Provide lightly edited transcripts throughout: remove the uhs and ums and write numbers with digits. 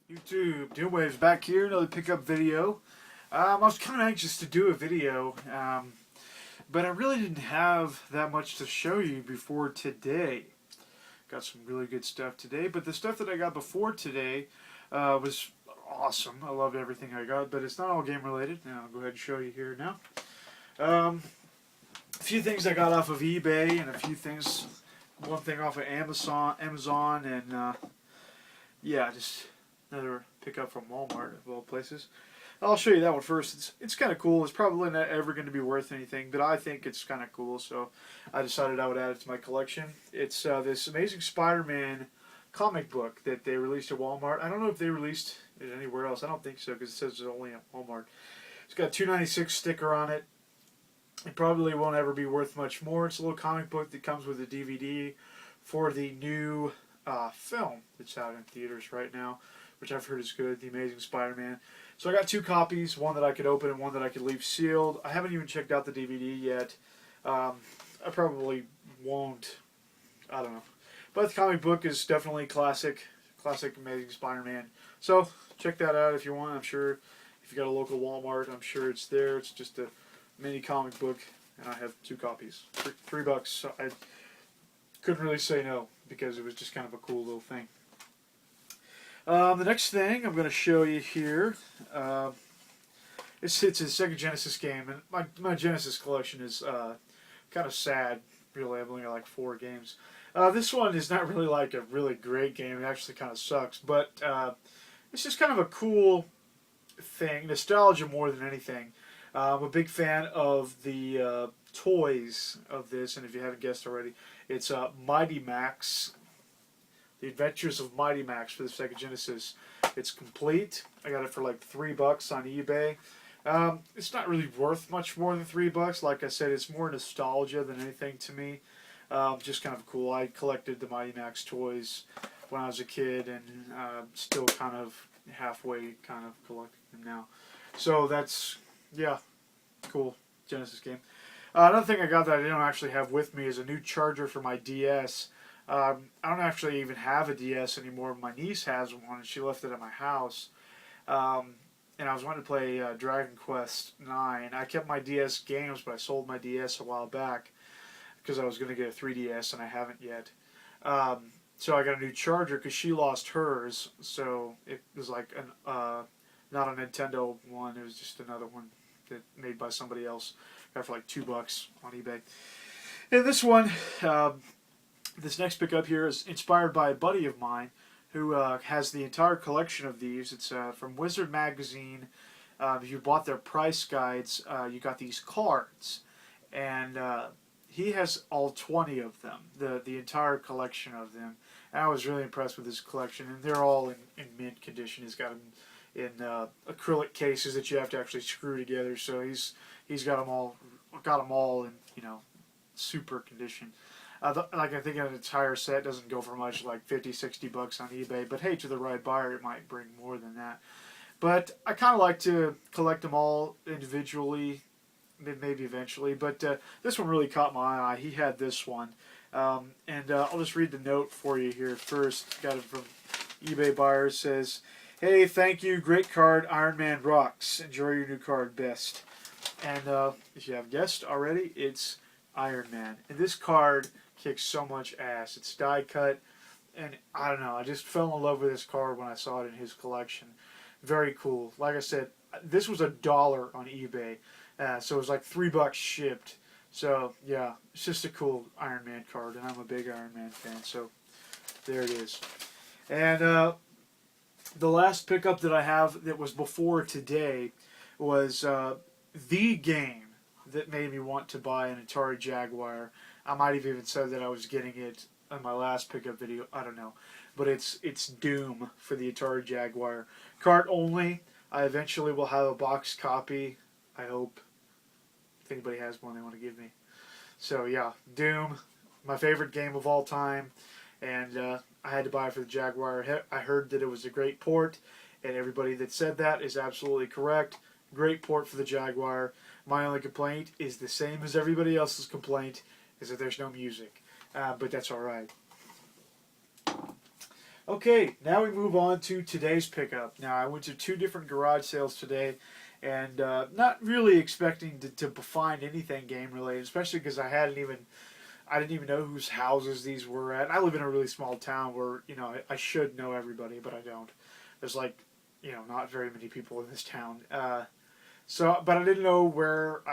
YouTube, Doomwave's back here, another pickup video. I was kind of anxious to do a video, but I really didn't have that much to show you before today. Got some really good stuff today, but the stuff that I got before today was awesome. I loved everything I got, but it's not all game related. Now I'll go ahead and show you here now. A few things I got off of eBay, and a few things, one thing off of Amazon, and yeah, just another pickup from Walmart of all places. I'll show you that one first. It's kind of cool. It's probably not ever going to be worth anything, but I think it's kind of cool, so I decided I would add it to my collection. It's this Amazing Spider-Man comic book that they released at Walmart. I don't know if they released it anywhere else. I don't think so, because it says it's only at Walmart. It's got a $2.96 sticker on it. It probably won't ever be worth much more. It's a little comic book that comes with a DVD for the new film that's out in theaters right now, which I've heard is good, The Amazing Spider-Man. So I got two copies, one that I could open and one that I could leave sealed. I haven't even checked out the DVD yet. I probably won't. I don't know. But the comic book is definitely classic Amazing Spider-Man. So check that out if you want. I'm sure if you got a local Walmart, I'm sure it's there. It's just a mini comic book, and I have two copies. $3. So I couldn't really say no, because it was just kind of a cool little thing. The next thing I'm going to show you here, it's a Sega Genesis game, and my Genesis collection is kind of sad, really. I've only got like 4 games. This one is not really like a really great game. It actually kind of sucks, but it's just kind of a cool thing, nostalgia more than anything. I'm a big fan of the toys of this, and if you haven't guessed already, it's Mighty Max. The Adventures of Mighty Max for the Sega Genesis. It's complete. I got it for like $3 on eBay. It's not really worth much more than $3. Like I said, it's more nostalgia than anything to me. Just kind of cool. I collected the Mighty Max toys when I was a kid, and still kind of halfway kind of collecting them now. So that's, yeah, cool Genesis game. Another thing I got that I don't actually have with me is a new charger for my DS. I don't actually even have a DS anymore. My niece has one, and she left it at my house. And I was wanting to play Dragon Quest IX. I kept my DS games, but I sold my DS a while back because I was going to get a 3DS, and I haven't yet. So I got a new charger because she lost hers. So it was like not a Nintendo one. It was just another one that made by somebody else. Got it for like $2 on eBay. And this one. This next pickup here is inspired by a buddy of mine who has the entire collection of these. It's from Wizard Magazine. If you bought their price guides, you got these cards. And he has all 20 of them, the entire collection of them. And I was really impressed with his collection. And they're all in mint condition. He's got them in acrylic cases that you have to actually screw together. So he's got them all in, you know, super condition. Like I think an entire set doesn't go for much, like $50-$60 on eBay. But hey, to the right buyer, it might bring more than that. But I kind of like to collect them all individually, maybe eventually. But this one really caught my eye. He had this one, and I'll just read the note for you here first. Got it from eBay buyer. It says, "Hey, thank you, great card. Iron Man rocks. Enjoy your new card, best." And if you have guessed already, it's Iron Man. And this card kicks so much ass. It's die cut, and I don't know, I just fell in love with this card when I saw it in his collection. Very cool. Like I said, this was $1 on eBay, so it was like $3 shipped. So yeah, it's just a cool Iron Man card, and I'm a big Iron Man fan, so there it is. And the last pickup that I have that was before today was the game that made me want to buy an Atari Jaguar. I might have even said that I was getting it in my last pickup video. I don't know. But it's Doom for the Atari Jaguar. Card only. I eventually will have a box copy, I hope. If anybody has one they want to give me. So yeah, Doom, my favorite game of all time. And I had to buy it for the Jaguar. I heard that it was a great port, and everybody that said that is absolutely correct. Great port for the Jaguar. My only complaint is the same as everybody else's complaint, is that there's no music. But that's alright. Okay, now we move on to today's pickup. Now, I went to 2 different garage sales today, and not really expecting to find anything game related, especially because I didn't even know whose houses these were at. I live in a really small town where I should know everybody, but I don't. There's like not very many people in this town. But I didn't know where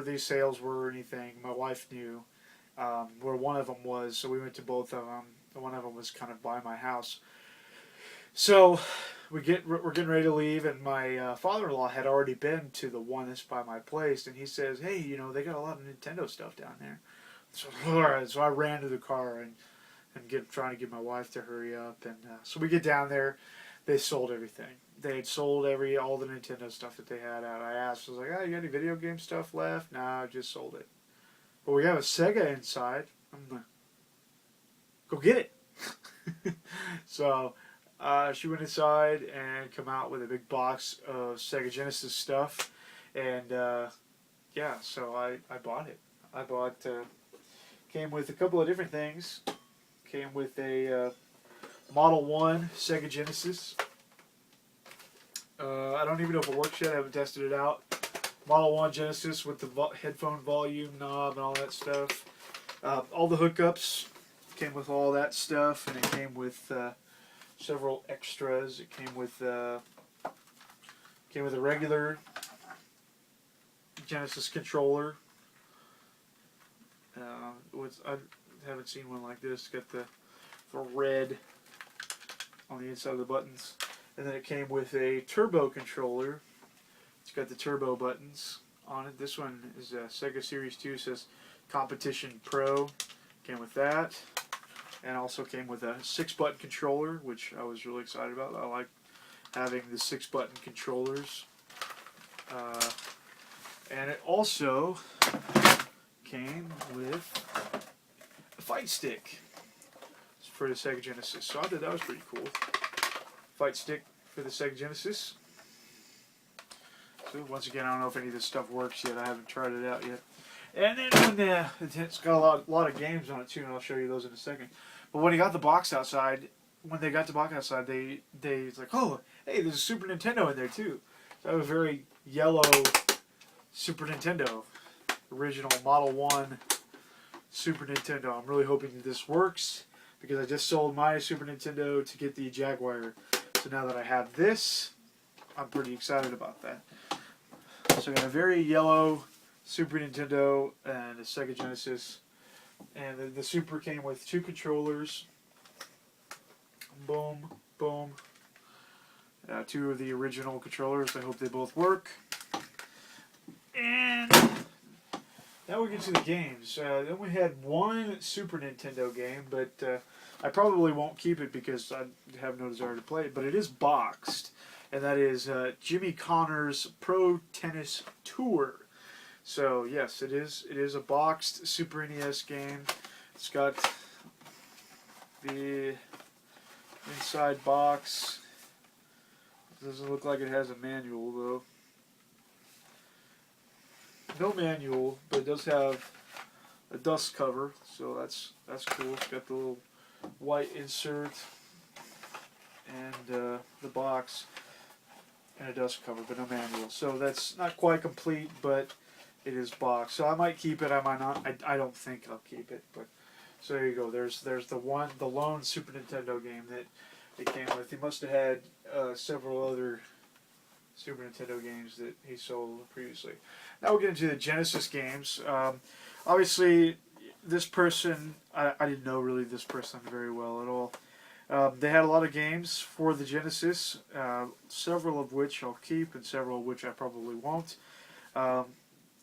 these sales were or anything. My wife knew where one of them was, so we went to both of them. One of them was kind of by my house. So we're getting ready to leave, and my father-in-law had already been to the one that's by my place, and he says, "Hey, they got a lot of Nintendo stuff down there." So all right, so I ran to the car and trying to get my wife to hurry up, and so we get down there. They sold everything. They had sold all the Nintendo stuff that they had out. I asked, I was like, "Oh, you got any video game stuff left?" "Nah, I just sold it." "But we have a Sega inside." I'm like, "Go get it." So she went inside and come out with a big box of Sega Genesis stuff, and yeah, so I bought it. I bought came with a couple of different things. Came with a Model 1 Sega Genesis. I don't even know if it works yet. I haven't tested it out. Model 1 Genesis with the headphone volume knob and all that stuff. All the hookups came with all that stuff, and it came with several extras. It came with a regular Genesis controller. I haven't seen one like this. It's got the red on the inside of the buttons, and then it came with a turbo controller. It's got the turbo buttons on it. This one is a Sega Series 2. It says Competition Pro. Came with that, and also came with a 6-button controller, which I was really excited about. I like having the 6-button controllers. And it also came with a fight stick for the Sega Genesis. So I thought that was pretty cool. Fight stick for the Sega Genesis. So once again, I don't know if any of this stuff works yet. I haven't tried it out yet. And then it's got a lot of games on it too, and I'll show you those in a second. But when they got the box outside, they it's like, "Oh, hey, there's a Super Nintendo in there too." So I have a very yellow Super Nintendo, original Model 1 Super Nintendo. I'm really hoping that this works because I just sold my Super Nintendo to get the Jaguar. So now that I have this, I'm pretty excited about that. So I got a very yellow Super Nintendo and a Sega Genesis. And the Super came with 2 controllers. Boom, boom. 2 of the original controllers. I hope they both work. And now we get to the games. Then we had one Super Nintendo game, but I probably won't keep it because I have no desire to play it. But it is boxed, and that is Jimmy Connor's Pro Tennis Tour. So yes, it is a boxed Super NES game. It's got the inside box. It doesn't look like it has a manual though. No manual, but it does have a dust cover, so that's cool. It's got the little white insert and the box and a dust cover, but no manual. So that's not quite complete, but it is boxed. So I might keep it. I might not. I don't think I'll keep it. But so there you go. There's the lone Super Nintendo game that it came with. He must have had several other Super Nintendo games that he sold previously. Now we'll get into the Genesis games. Obviously, this person, I didn't know really this person very well at all. They had a lot of games for the Genesis, several of which I'll keep and several of which I probably won't.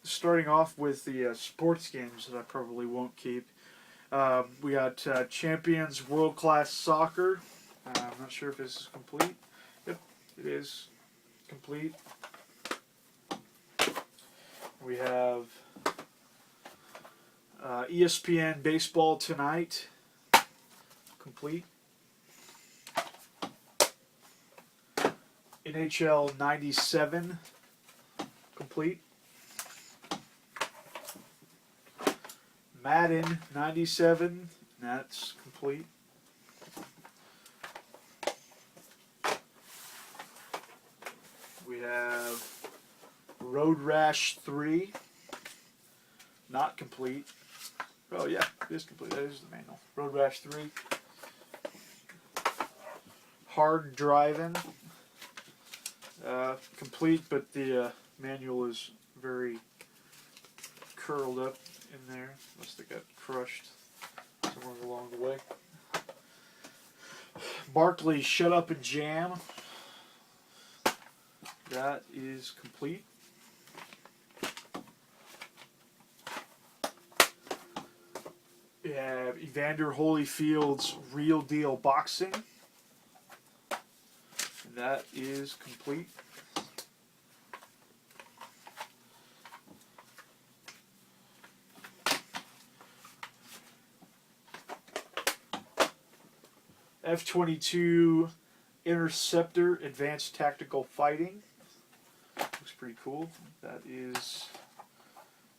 Starting off with the sports games that I probably won't keep. We got Champions World Class Soccer. I'm not sure if this is complete. Yep, it is complete. We have ESPN Baseball Tonight, complete. NHL 97, complete. Madden 97, that's complete. We have Road Rash 3. Not complete. Oh yeah, it is complete. That is the manual. Road Rash 3. Hard Driving. Complete, but the manual is very curled up in there. Must have got crushed somewhere along the way. Barkley, Shut Up and Jam. That is complete. We have Evander Holyfield's Real Deal Boxing. That is complete. F-22 Interceptor Advanced Tactical Fighting. Looks pretty cool. That is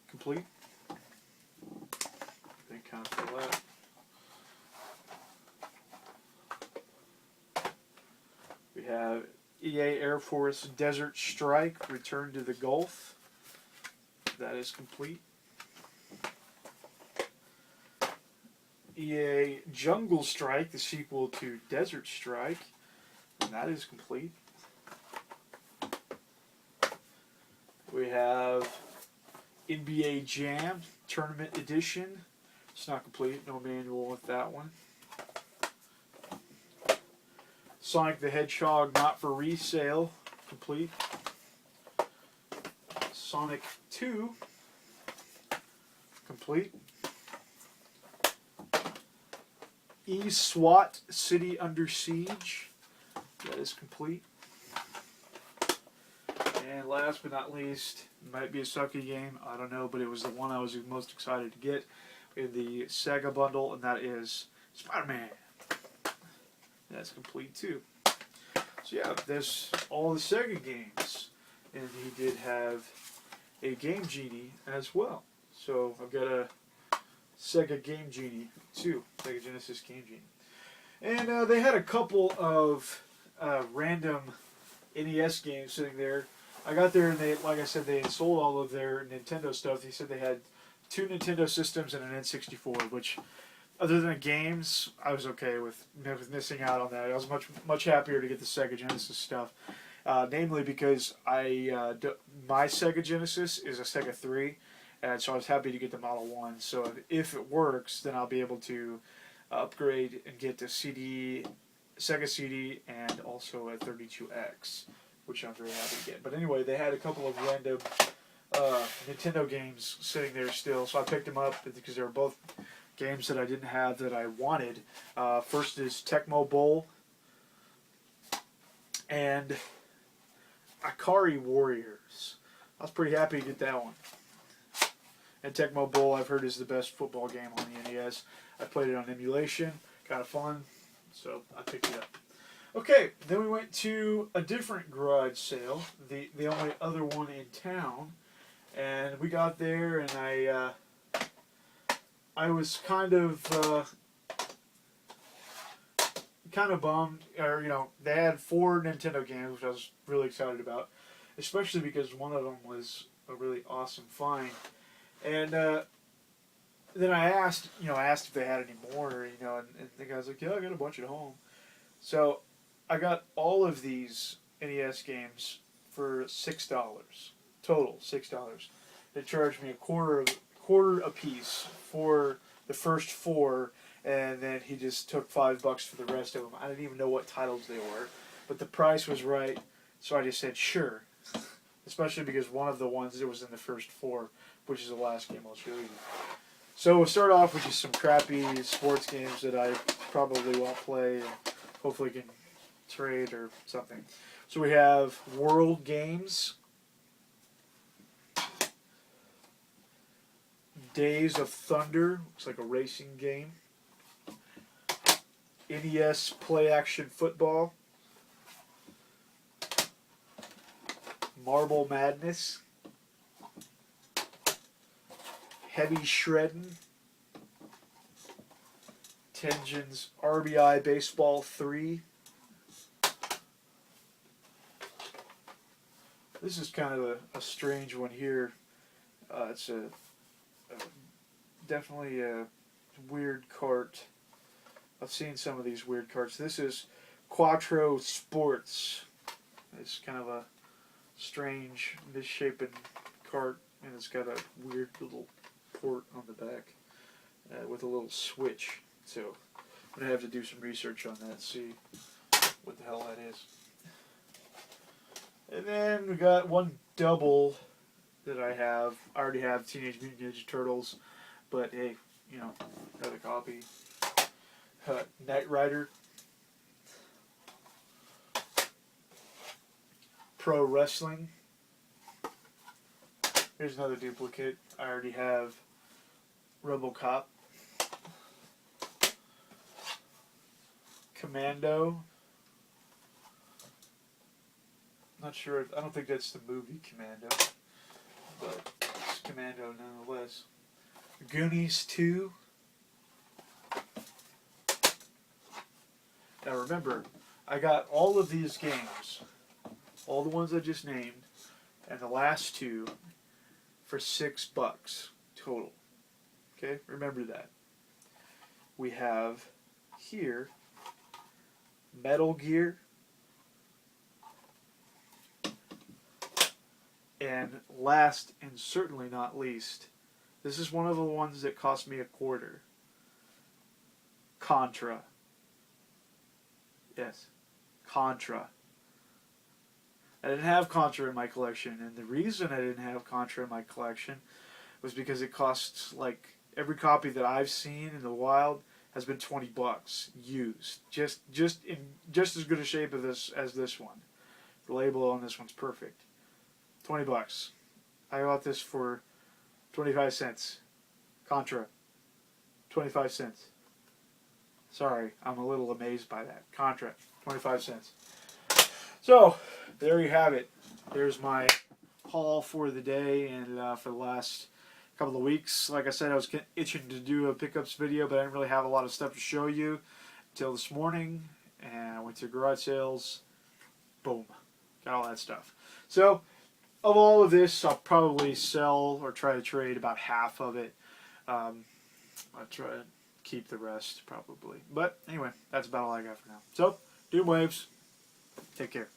complete. They kind of fill that. We have EA Air Force Desert Strike Return to the Gulf. That is complete. EA Jungle Strike, the sequel to Desert Strike, and that is complete. We have NBA Jam Tournament Edition. It's not complete, no manual with that one. Sonic the Hedgehog Not for Resale, complete. Sonic 2, complete. SWAT City Under Siege, that is complete. And last but not least, it might be a sucky game, I don't know, but it was the one I was most excited to get in the Sega bundle, and that is Spider-Man. That's complete too. So yeah, there's all the Sega games, and he did have a Game Genie as well. So I've got a Sega Game Genie too, Sega Genesis Game Genie. And they had a couple of random NES games sitting there. I got there and they, like I said, they had sold all of their Nintendo stuff. They said they had 2 Nintendo systems and an N64, which, other than the games, I was okay with missing out on that. I was much happier to get the Sega Genesis stuff, namely because my Sega Genesis is a Sega 3, and so I was happy to get the Model 1. So if it works, then I'll be able to upgrade and get the Sega CD, and also a 32X, which I'm very happy to get. But anyway, they had a couple of random Nintendo games sitting there still, so I picked them up because they were both games that I didn't have that I wanted. First is Tecmo Bowl and Akari Warriors. I was pretty happy to get that one. And Tecmo Bowl, I've heard, is the best football game on the NES. I played it on emulation, kind of fun, so I picked it up. Okay, then we went to a different garage sale, the only other one in town, and we got there, and I was kind of bummed, or, you know, they had 4 Nintendo games, which I was really excited about, especially because one of them was a really awesome find. And then I asked if they had any more, you know, and the guy's like, yeah, I got a bunch at home. So I got all of these NES games for $6 total, $6. They charged me a quarter a piece for the first 4, and then he just took $5 for the rest of them. I didn't even know what titles they were, but the price was right, so I just said sure. Especially because one of the ones that was in the first 4, which is the last game I'll show you. So we'll start off with just some crappy sports games that I probably won't play and hopefully can trade or something. So we have World Games, Days of Thunder, looks like a racing game, NES Play Action Football, Marble Madness, Heavy Shreddin', Tengen's RBI Baseball 3, This is kind of a strange one here. It's definitely a weird cart. I've seen some of these weird carts. This is Quattro Sports. It's kind of a strange, misshapen cart, and it's got a weird little port on the back with a little switch. So I'm going to have to do some research on that, see what the hell that is. And then we got one double that I have. I already have Teenage Mutant Ninja Turtles, but hey, you know, another copy. Knight Rider. Pro Wrestling. Here's another duplicate. I already have RoboCop. Commando. Not sure. I don't think that's the movie Commando, but it's Commando nonetheless. Goonies 2. Now remember, I got all of these games, all the ones I just named, and the last two for $6 total. Okay, remember that. We have here Metal Gear. And last and certainly not least, this is one of the ones that cost me $0.25. Contra. Yes, Contra. I didn't have Contra in my collection, and the reason I didn't have Contra in my collection was because it costs, like, every copy that I've seen in the wild has been $20 used. Just in just as good a shape as this one. The label on this one's perfect. $20. I got this for 25 cents. Contra. 25 cents. Sorry, I'm a little amazed by that. Contra. 25 cents. So, there you have it. There's my haul for the day and for the last couple of weeks. Like I said, I was itching to do a pickups video, but I didn't really have a lot of stuff to show you until this morning. And I went to garage sales. Boom. Got all that stuff. So, of all of this, I'll probably sell or try to trade about half of it. I'll try to keep the rest, probably. But anyway, that's about all I got for now. So, Doom Waves. Take care.